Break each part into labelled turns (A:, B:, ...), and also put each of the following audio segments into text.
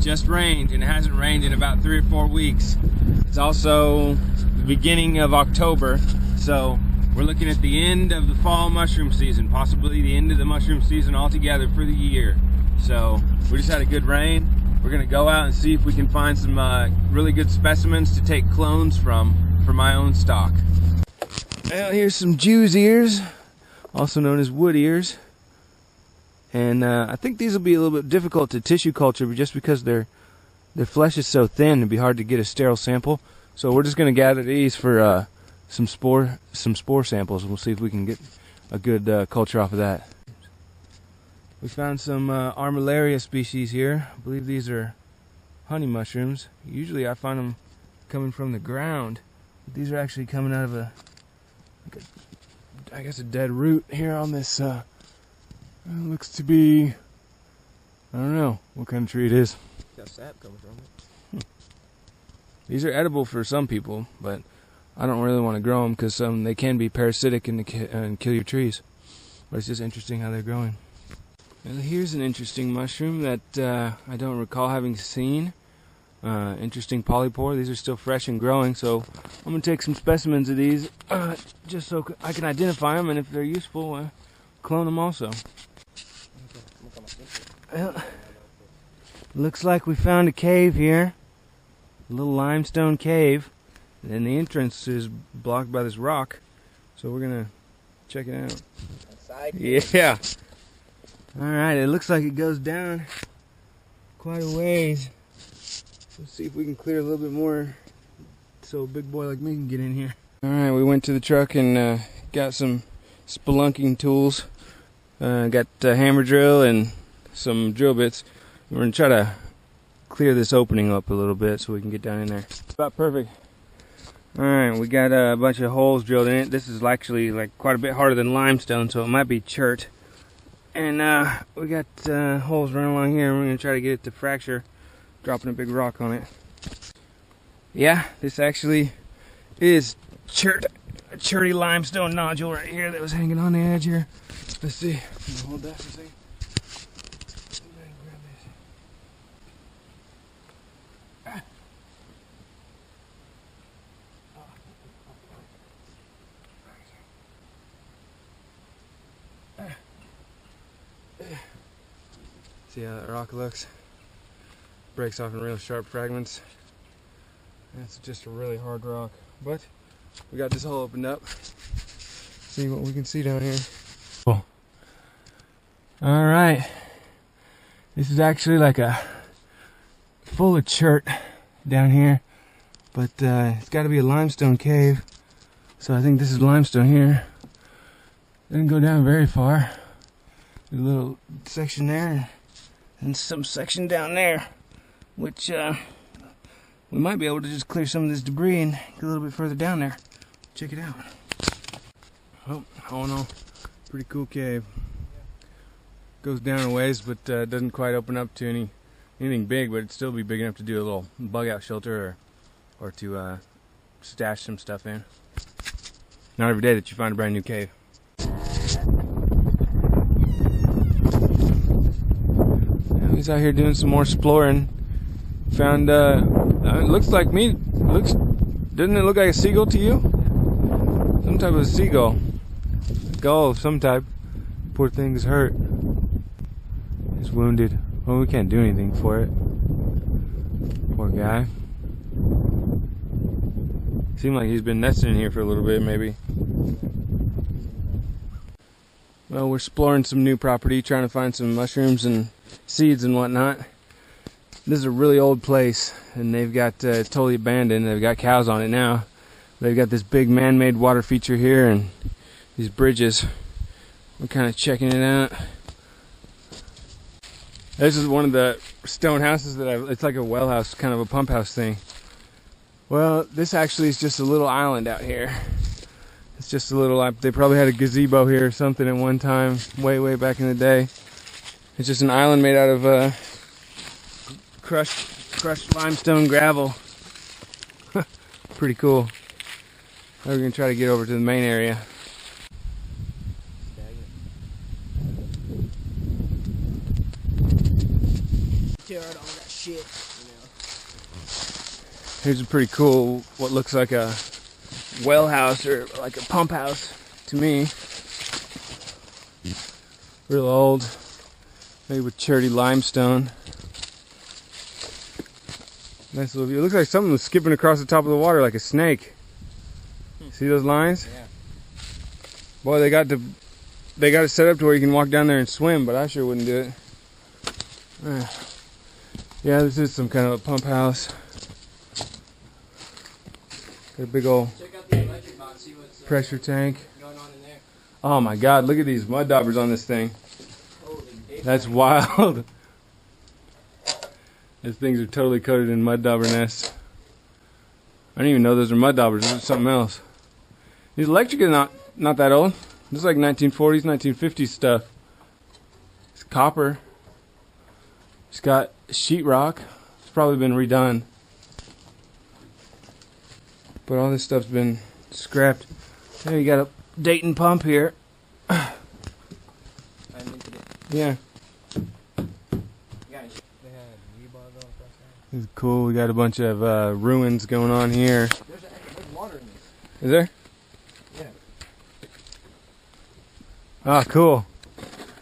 A: just rained, and it hasn't rained in about 3 or 4 weeks. It's also the beginning of October, so we're looking at the end of the fall mushroom season, possibly the end of the mushroom season altogether for the year. So we just had a good rain. We're gonna go out and see if we can find some really good specimens to take clones from for my own stock. Well, here's some Jew's ears, also known as wood ears. And I think these will be a little bit difficult to tissue culture, but just because their flesh is so thin, it'd be hard to get a sterile sample. So we're just going to gather these for some spore samples. We'll see if we can get a good culture off of that. We found some Armillaria species here. I believe these are honey mushrooms. Usually I find them coming from the ground, but these are actually coming out of I guess a dead root here on this. It looks to be, I don't know what kind of tree it is.
B: Got sap coming from it.
A: These are edible for some people, but I don't really want to grow them because they can be parasitic and kill your trees. But it's just interesting how they're growing. Well, here's an interesting mushroom that I don't recall having seen. Interesting polypore. These are still fresh and growing, so I'm going to take some specimens of these just so I can identify them, and if they're useful, clone them also. Well, looks like we found a cave here, a little limestone cave, and the entrance is blocked by this rock, so we're gonna check it out. Yeah. All right, it looks like it goes down quite a ways. Let's see if we can clear a little bit more so a big boy like me can get in here. All right, we went to the truck and got some spelunking tools. Got a hammer drill and some drill bits. We're going to try to clear this opening up a little bit so we can get down in there. About perfect. Alright, we got a bunch of holes drilled in it. This is actually like quite a bit harder than limestone, so it might be chert. And we got holes running along here, and we're going to try to get it to fracture, dropping a big rock on it. Yeah, this actually is chert. A cherty limestone nodule right here that was hanging on the edge here. Let's see. Hold that for a second. See how that rock looks? Breaks off in real sharp fragments. That's just a really hard rock. But we got this hole opened up. See what we can see down here. Cool. Alright. This is actually like a full of chert down here. But it's got to be a limestone cave. So I think this is limestone here. Didn't go down very far. There's a little section there and some section down there, which we might be able to just clear some of this debris and get a little bit further down there. Check it out. Oh, all in all, pretty cool cave. Goes down a ways, but doesn't quite open up to anything big, but it'd still be big enough to do a little bug out shelter or to stash some stuff in. Not every day that you find a brand new cave. He's out here doing some more exploring. Found it looks like me. Doesn't it look like a seagull to you? Some type of seagull, a gull of some type. Poor thing's hurt. He's wounded. Well, we can't do anything for it. Poor guy. Seemed like he's been nesting in here for a little bit, maybe. Well, we're exploring some new property, trying to find some mushrooms and seeds and whatnot. This is a really old place, and they've got totally abandoned. They've got cows on it now. They've got this big man-made water feature here and these bridges. We're kind of checking it out. This is one of the stone houses that it's like a well house, kind of a pump house thing. Well, this actually is just a little island out here. It's just a little, they probably had a gazebo here or something at one time, way back in the day. It's just an island made out of crushed limestone gravel. Pretty cool. Now we're going to try to get over to the main area.
B: Tear it on that. shit, you know.
A: Here's a pretty cool, what looks like a well house or like a pump house to me. Real old, made with cherry limestone. Nice little view. It looks like something was skipping across the top of the water like a snake. See those lines?
B: Yeah.
A: Boy, they got it set up to where you can walk down there and swim, but I sure wouldn't do it. Yeah, this is some kind of a pump house. Got a big old
B: Check out the electric box, see what's
A: pressure tank.
B: going on in there.
A: Oh my God, look at these mud daubers on this thing.
B: Holy dick.
A: That's wild. These things are totally coated in mud dauber nests. I didn't even know those are mud daubers. This is something else. These electric is not that old. This is like 1940s, 1950s stuff. It's copper. It's got sheetrock. It's probably been redone. But all this stuff's been scrapped. There you got a Dayton pump here.
B: I minted it.
A: Yeah.
B: They had rebar going across there.
A: This is cool. We got a bunch of ruins going on here.
B: There's water in this.
A: Is there?
B: Yeah.
A: Ah, cool.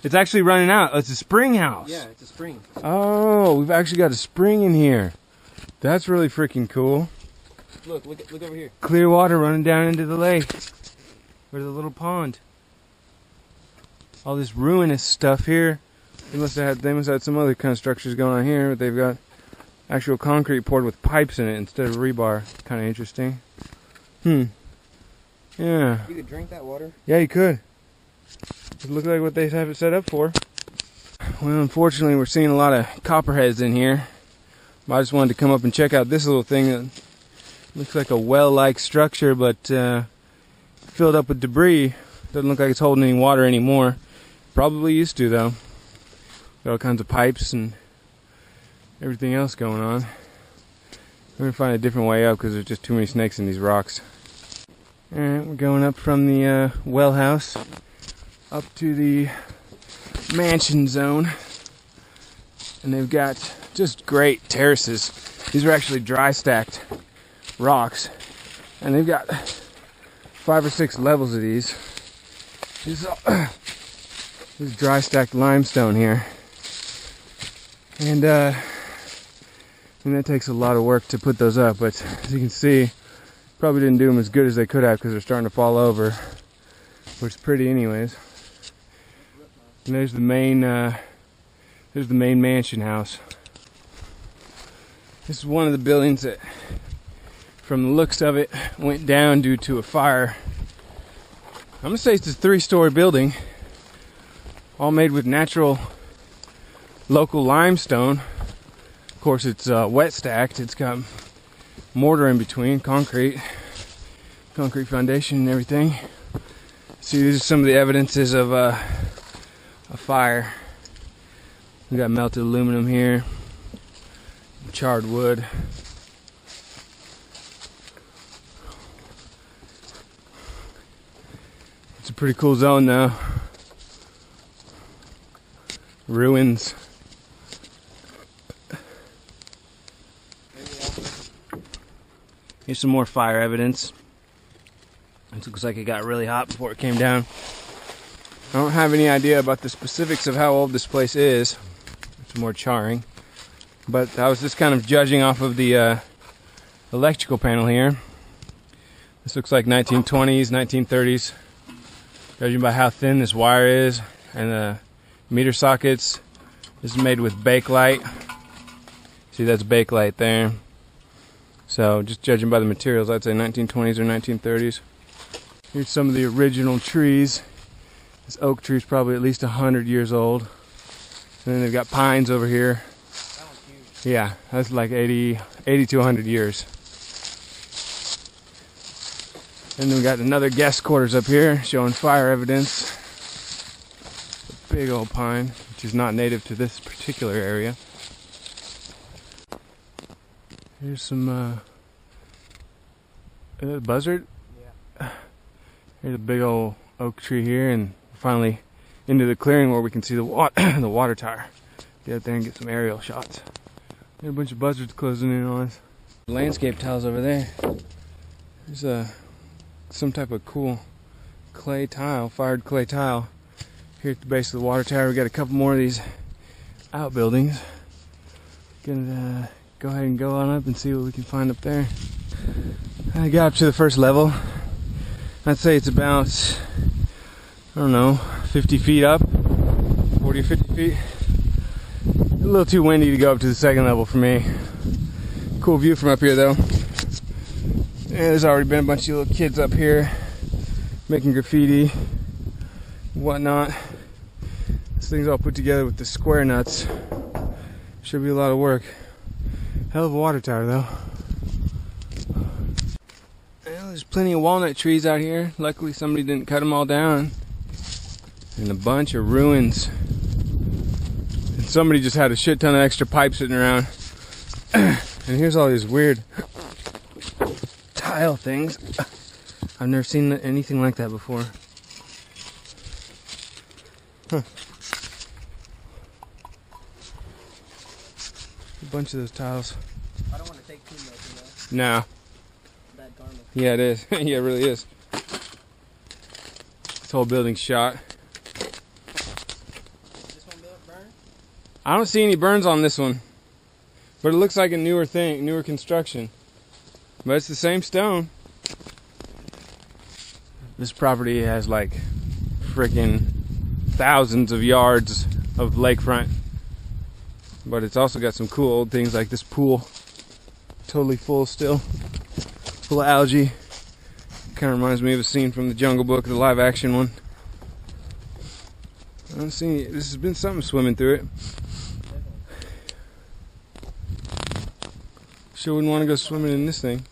A: It's actually running out. It's a spring house.
B: Yeah, it's a spring.
A: Oh, we've actually got a spring in here. That's really freaking cool.
B: Look over here.
A: Clear water running down into the lake. Or the little pond. All this ruinous stuff here. They must have had some other kind of structures going on here, but they've got actual concrete poured with pipes in it instead of rebar. Kind of interesting. Yeah.
B: You could drink that water.
A: Yeah, you could. It looks like what they have it set up for. Well, unfortunately, we're seeing a lot of copperheads in here. But I just wanted to come up and check out this little thing that looks like a well-like structure, but filled up with debris. Doesn't look like it's holding any water anymore. Probably used to, though. Got all kinds of pipes and everything else going on. We're going to find a different way up because there's just too many snakes in these rocks. Alright, we're going up from the well house up to the mansion zone. And they've got just great terraces. These are actually dry stacked rocks. And they've got 5 or 6 levels of these. This is dry stacked limestone here. And that takes a lot of work to put those up, but as you can see, probably didn't do them as good as they could have because they're starting to fall over, which is pretty anyways. And there's the main mansion house. This is one of the buildings that, from the looks of it, went down due to a fire. I'm gonna say it's a 3-story building, all made with natural local limestone. Of course, it's wet stacked. It's got mortar in between, concrete foundation and everything. See, these are some of the evidences of a fire. We got melted aluminum here, charred wood. It's a pretty cool zone though. Ruins. Here's some more fire evidence. It looks like it got really hot before it came down. I don't have any idea about the specifics of how old this place is. Some more charring. But I was just kind of judging off of the electrical panel here. This looks like 1920s, 1930s. Judging by how thin this wire is and the meter sockets. This is made with Bakelite. See, that's Bakelite there. So just judging by the materials, I'd say 1920s or 1930s. Here's some of the original trees. This oak tree is probably at least 100 years old. And then they've got pines over here.
B: That one's huge.
A: Yeah, that's like 80 to 100 years. And then we got another guest quarters up here showing fire evidence. A big old pine, which is not native to this particular area. Here's some buzzard.
B: Yeah.
A: Here's a big old oak tree here, and finally into the clearing where we can see the the water tower. Get up there and get some aerial shots. Got a bunch of buzzards closing in on us. Landscape tiles over there. There's some type of cool clay tile, fired clay tile. Here at the base of the water tower, we got a couple more of these outbuildings. Gonna go ahead and go on up and see what we can find up there. I got up to the first level. I'd say it's about, I don't know, 50 feet up, 40 or 50 feet. A little too windy to go up to the second level for me. Cool view from up here though. Yeah, there's already been a bunch of little kids up here making graffiti, whatnot. This thing's all put together with the square nuts. Should be a lot of work. Hell of a water tower though. Well, there's plenty of walnut trees out here. Luckily somebody didn't cut them all down. And a bunch of ruins. And somebody just had a shit ton of extra pipe sitting around. And here's all these weird tile things. I've never seen anything like that before. Huh. A bunch of those tiles.
B: I don't want to take too much,
A: No.
B: Bad karma.
A: Yeah, it is. Yeah, it really is. This whole building's shot.
B: This one burn?
A: I don't see any burns on this one. But it looks like a newer thing, newer construction. But it's the same stone. This property has like freaking thousands of yards of lakefront. But it's also got some cool old things like this pool. Totally full still. Full of algae. Kind of reminds me of a scene from the Jungle Book, the live action one. I don't see any, this has been something swimming through it. Sure wouldn't want to go swimming in this thing.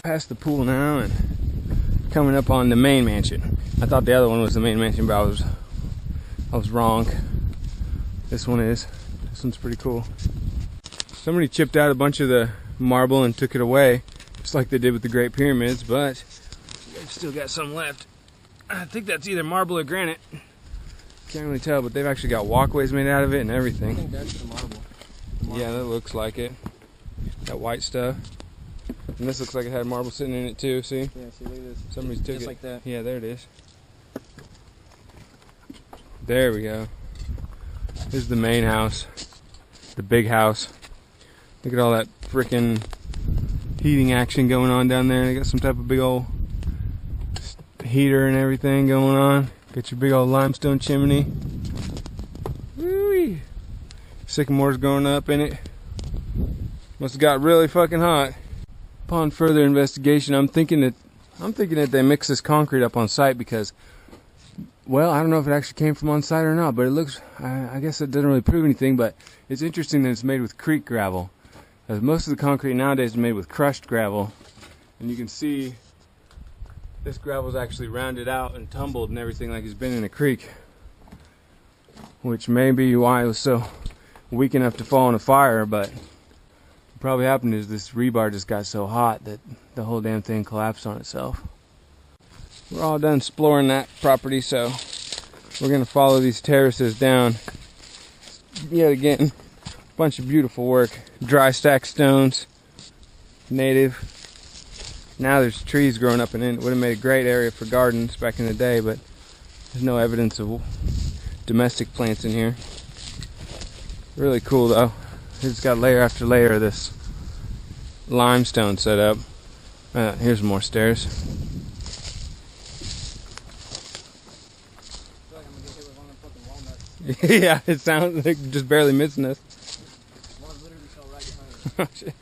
A: Past the pool now and coming up on the main mansion. I thought the other one was the main mansion, but I was wrong. This one is. This one's pretty cool. Somebody chipped out a bunch of the marble and took it away, just like they did with the Great Pyramids, but they've still got some left. I think that's either marble or granite. Can't really tell, but they've actually got walkways made out of it and everything.
B: I think that's the marble.
A: Yeah, that looks like it. That white stuff. And this looks like it had marble sitting in it too, see?
B: Yeah, see, look at this.
A: Somebody's took
B: Just
A: it.
B: like that.
A: Yeah, there it is. There we go. This is the main house. The big house. Look at all that frickin' heating action going on down there. They got some type of big old heater and everything going on. Got your big old limestone chimney. Woo-wee. Sycamore's growing up in it. Must have got really fucking hot. Upon further investigation, I'm thinking that they mix this concrete up on site because, well, I don't know if it actually came from on site or not, but it looks, I guess it doesn't really prove anything, but it's interesting that it's made with creek gravel. As most of the concrete nowadays is made with crushed gravel. And you can see this gravel's actually rounded out and tumbled and everything like it's been in a creek. Which may be why it was so weak enough to fall in a fire, but what probably happened is this rebar just got so hot that the whole damn thing collapsed on itself. We're all done exploring that property, so we're going to follow these terraces down. Yet again, a bunch of beautiful work. Dry stack stones, native. Now there's trees growing up in it. It would have made a great area for gardens back in the day, but there's no evidence of domestic plants in here. Really cool though. It's got layer after layer of this limestone set up. Here's more stairs. Yeah, it sounds like just barely missing us. Oh, shit.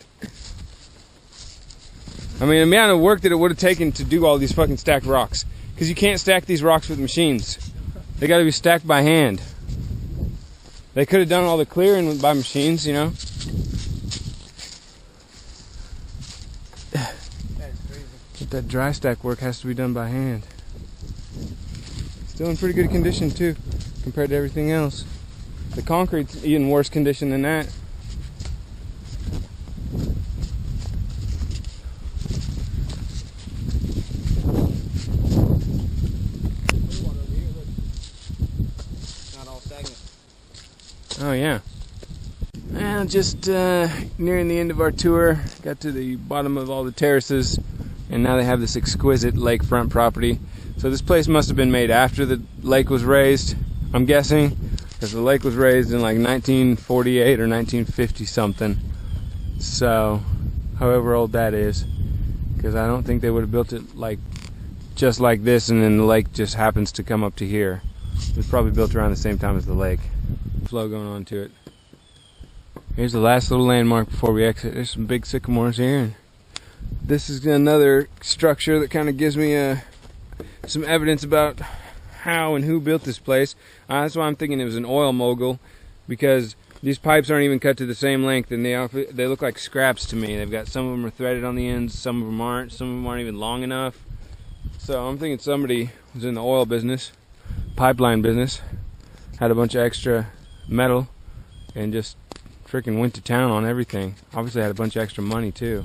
A: I mean, the amount of work that it would have taken to do all these fucking stacked rocks. Because you can't stack these rocks with machines. They got to be stacked by hand. They could have done all the clearing by machines, you know. But that dry stack work has to be done by hand. Still in pretty good condition too, compared to everything else. The concrete's even worse condition than that. Oh yeah. Now just nearing the end of our tour, got to the bottom of all the terraces, and now they have this exquisite lakefront property. So this place must have been made after the lake was raised, I'm guessing, because the lake was raised in like 1948 or 1950 something. So, however old that is, because I don't think they would have built it like just like this and then the lake just happens to come up to here. It was probably built around the same time as the lake. Flow going on to it. Here's the last little landmark before we exit. There's some big sycamores here. And this is another structure that kind of gives me some evidence about how and who built this place. That's why I'm thinking it was an oil mogul, because these pipes aren't even cut to the same length, and they look like scraps to me. They've got, some of them are threaded on the ends, some of them aren't, some of them aren't even long enough. So I'm thinking somebody was in the oil business, pipeline business, had a bunch of extra metal, and just freaking went to town on everything. Obviously had a bunch of extra money too.